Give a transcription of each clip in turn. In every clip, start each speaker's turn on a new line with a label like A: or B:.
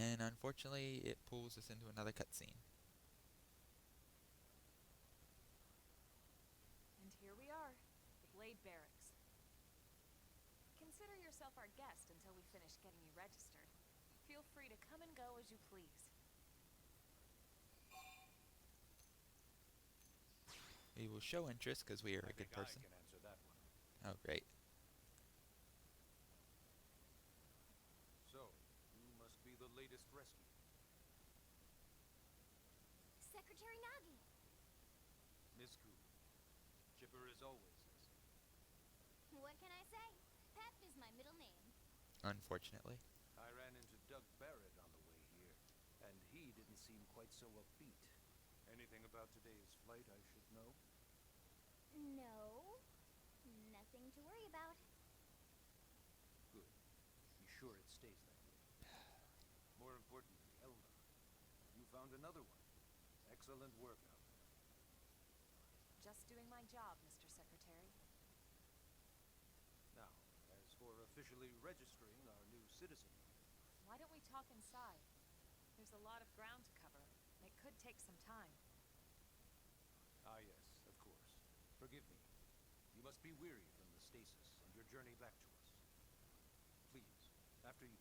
A: And unfortunately, it pulls us into another cutscene.
B: And here we are, the Blade Barracks. Consider yourself our guest until we finish getting you registered. Feel free to come and go as you please.
A: We will show interest because we are a good person.
C: I can answer that one.
A: Oh, great.
C: So, you must be the latest rescue.
D: Secretary Nagi!
C: Miss Ku. Chipper as always, I say.
D: What can I say? Pep is my middle name.
A: Unfortunately.
C: I ran into Doug Barrett on the way here, and he didn't seem quite so upbeat. Anything about today's flight I should know?
D: No. Nothing to worry about.
C: Good. Be sure it stays that way. More importantly, Elma. You found another one. Excellent work out there.
B: Just doing my job, Mr. Secretary.
C: Now, as for officially registering our new citizen here.
B: Why don't we talk inside? There's a lot of ground to cover, and it could take some time.
C: Ah, yes, of course. Forgive me. You must be weary from the stasis and your journey back to us. Please, after you.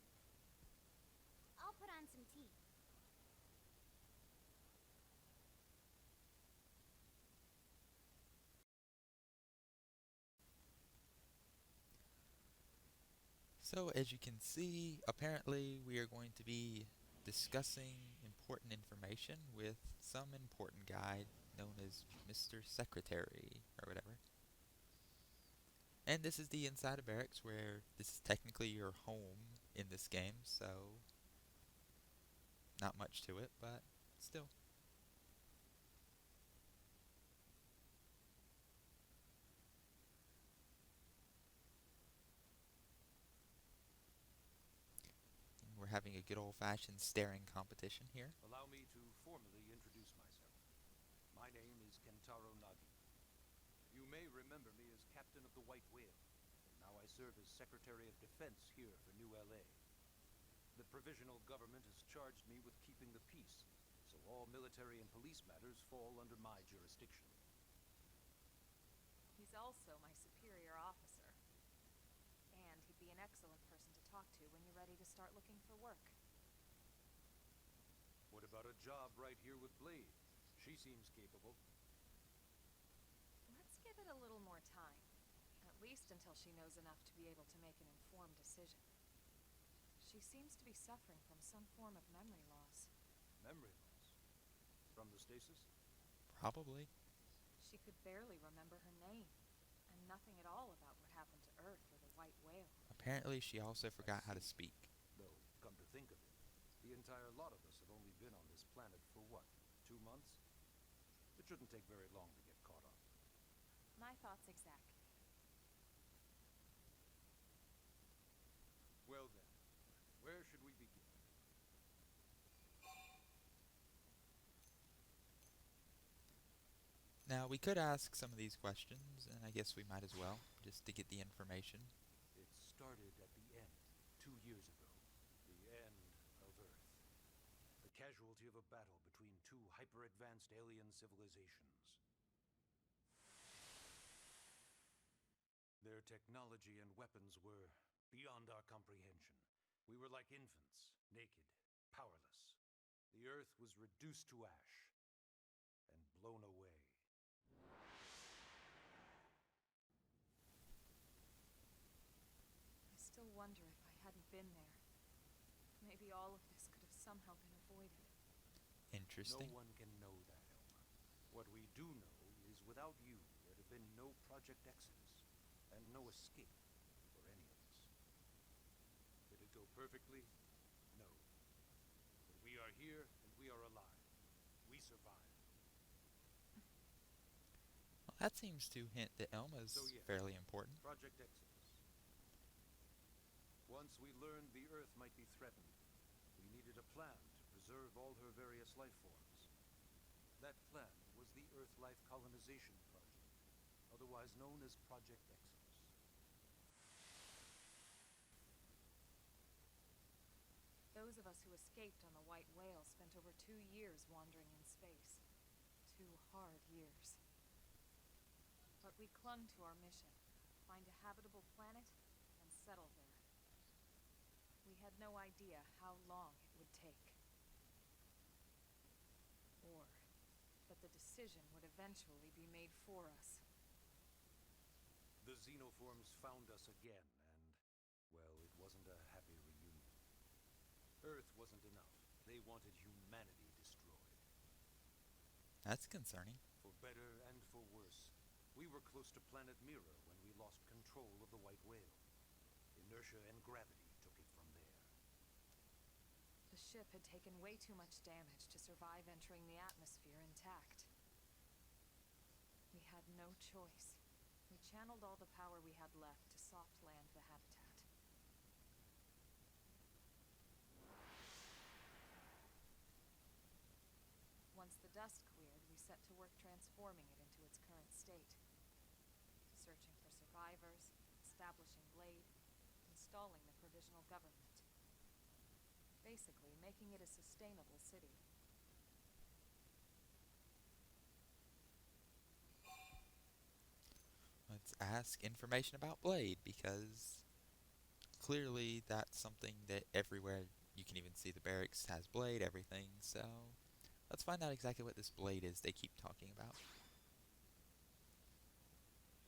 D: I'll put on some tea.
A: So, as you can see, apparently we are going to be discussing important information with some important guy known as Mr. Secretary, or whatever. And this is the inside of barracks, where this is technically your home in this game, so not much to it, but still. We're having a good old-fashioned staring competition here.
C: Allow me to formally introduce myself. My name is Kentaro Nagi. You may remember me as Captain of the White Whale, and now I serve as Secretary of Defense here for New LA. The provisional government has charged me with keeping the peace, so all military and police matters fall under my jurisdiction.
B: He's also my superior officer. And he'd be an excellent person to talk to when you're ready to start looking for work.
C: What about a job right here with Blade? She seems capable.
B: Let's give it a little more time. At least until she knows enough to be able to make an informed decision. She seems to be suffering from some form of memory loss.
C: Memory loss? From the stasis?
A: Probably.
B: She could barely remember her name, and nothing at all about what happened to Earth or the White Whale.
A: Apparently she also forgot how to speak.
C: Though, come to think of it, the entire lot of us have only been on this planet for what, 2 months? It shouldn't take very long to get caught up.
B: My thoughts exactly.
C: Well then, where should we begin?
A: Now, we could ask some of these questions, and I guess we might as well, just to get the information.
C: It started at the end, 2 years ago. The end of Earth. The casualty of a battle between two hyper-advanced alien civilizations. Their technology and weapons were beyond our comprehension. We were like infants, naked, powerless. The Earth was reduced to ash and blown away.
B: I still wonder if I hadn't been there. Maybe all of this could have somehow been avoided.
A: Interesting.
C: No one can know that, Elma. What we do know is without you, there'd have been no Project Exodus, and no escape for any of us. Did it go perfectly? No. But we are here, and we are alive. We survived.
A: Well, that seems to hint that Elma's
C: So yes,
A: fairly important.
C: Project Exodus. Once we learned the Earth might be threatened, we needed a plan to preserve all her various life forms. That plan was the Earth Life Colonization Project, otherwise known as Project Exodus.
B: Those of us who escaped escaped on the White Whale spent over 2 years wandering in space. 2 hard years. But we clung to our mission. Find a habitable planet and settle there. We had no idea how long it would take. Or that the decision would eventually be made for us.
C: The xenoforms found us again, and, well, it wasn't a happy reunion. Earth wasn't enough. They wanted humanity destroyed.
A: That's concerning.
C: For better and for worse, we were close to planet Mira when we lost control of the White Whale. Inertia and gravity took it from there.
B: The ship had taken way too much damage to survive entering the atmosphere intact. We had no choice. We channeled all the power we had left to soft land the habitat. Once the dust cleared, we set to work transforming it into its current state. Searching for survivors, establishing Blade, installing the provisional government. Basically, making it a sustainable city.
A: Let's ask information about Blade, because clearly that's something that everywhere you can even see the barracks has Blade, everything, so let's find out exactly what this Blade is they keep talking about.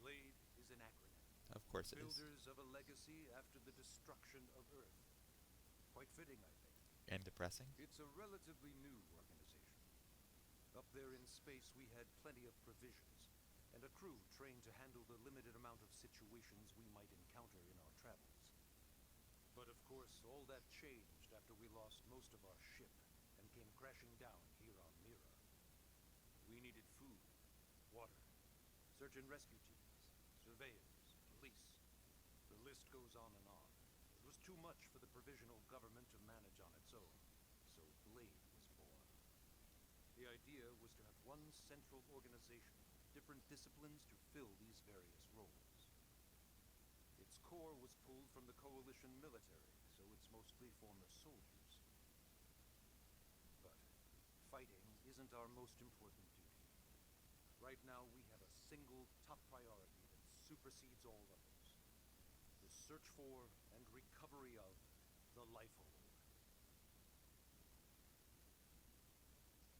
C: Blade is an acronym.
A: Of course it is.
C: Builders of a legacy after the destruction of Earth. Quite fitting, I think.
A: And depressing.
C: It's a relatively new organization. Up there in space, we had plenty of provisions, and a crew trained to handle the limited amount of situations we might encounter in our travels. But of course, all that changed after we lost most of our ship and came crashing down here on Mira. We needed food, water, search and rescue teams, surveyors, police. The list goes on and on. It was too much for the provisional government to manage on its own, so Blade was born. The idea was to have one central organization, different disciplines to fill these various roles. Its core was pulled from the Coalition military, so it's mostly former soldiers. But fighting isn't our most important duty. Right now, we have a single top priority that supersedes all others. The search for and recovery of the Lifehold.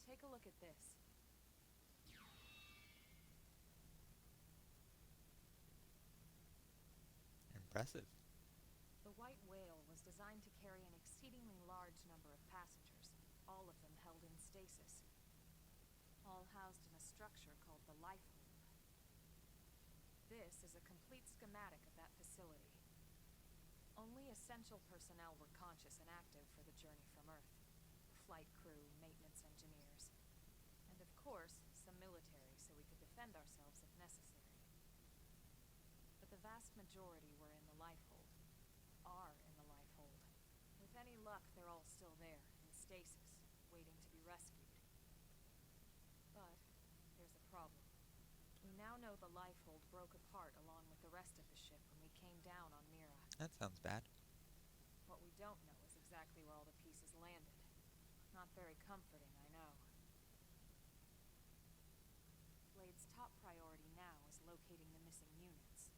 B: Take a look at this.
A: Impressive.
B: The White Whale was designed to carry an exceedingly large number of passengers, all of them held in stasis. All housed in a structure called the Lifehold. This is a complete schematic of that facility. Only essential personnel were conscious and active for the journey from Earth. Flight crew, maintenance engineers. And of course, some military so we could defend ourselves if necessary. But the vast majority were in the Lifehold. Are in the Lifehold. With any luck, they're all still there, in stasis, waiting to be rescued. But there's a problem. We now know the Lifehold broke apart along with the rest of the ship when we came down on Mira.
A: That sounds bad.
B: What we don't know is exactly where all the pieces landed. Not very comforting, I know. Blade's top priority now is locating the missing units.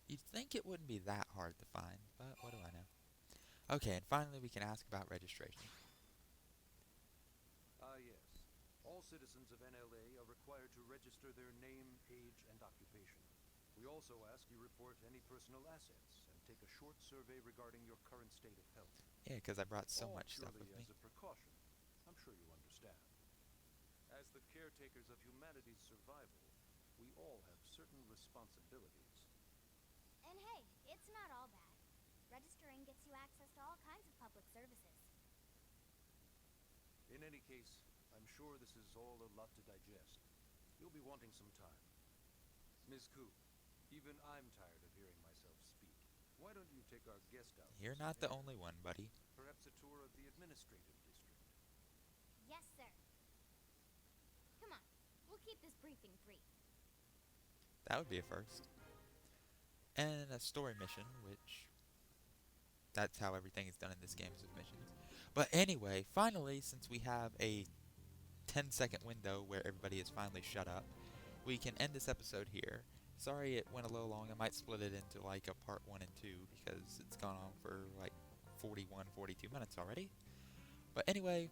A: You'd think it wouldn't be that hard to find, but what do I know? Okay, and finally we can ask about registration.
C: Yes. All citizens of NLA are required to register their name, age, and occupation. We also ask you report any personal assets and take a short survey regarding your current state of health.
A: Yeah, because I brought so
C: All
A: much stuff with
C: purely
A: me.
C: as a precaution. I'm sure you understand. As the caretakers of humanity's survival, we all have certain responsibilities.
D: And hey, it's not all bad. Registering gets you access to all kinds of public services.
C: In any case, I'm sure this is all a lot to digest. You'll be wanting some time. Ms. Ku, even I'm tired of hearing myself speak. Why don't you take our guest out?
A: You're
C: for
A: not
C: some
A: the
C: air?
A: only one, buddy.
C: Perhaps a tour of the administrative district.
D: Yes, sir. Come on, we'll keep this briefing brief.
A: That would be a first. and a story mission, which that's how everything is done in this game is with missions. But anyway, finally, since we have a 10-second window where everybody is finally shut up, we can end this episode here. Sorry it went a little long. I might split it into like a part 1 and 2 because it's gone on for like 41, 42 minutes already. But anyway,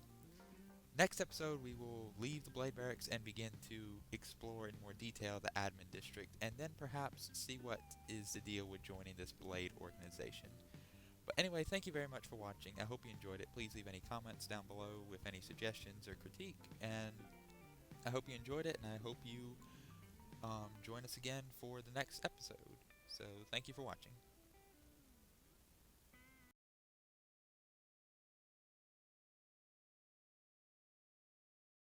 A: next episode we will leave the Blade Barracks and begin to explore in more detail the admin district, and then perhaps see what is the deal with joining this Blade organization. But anyway, thank you very much for watching. I hope you enjoyed it. Please leave any comments down below with any suggestions or critique, and I hope you enjoyed it, and I hope you join us again for the next episode. So thank you for watching.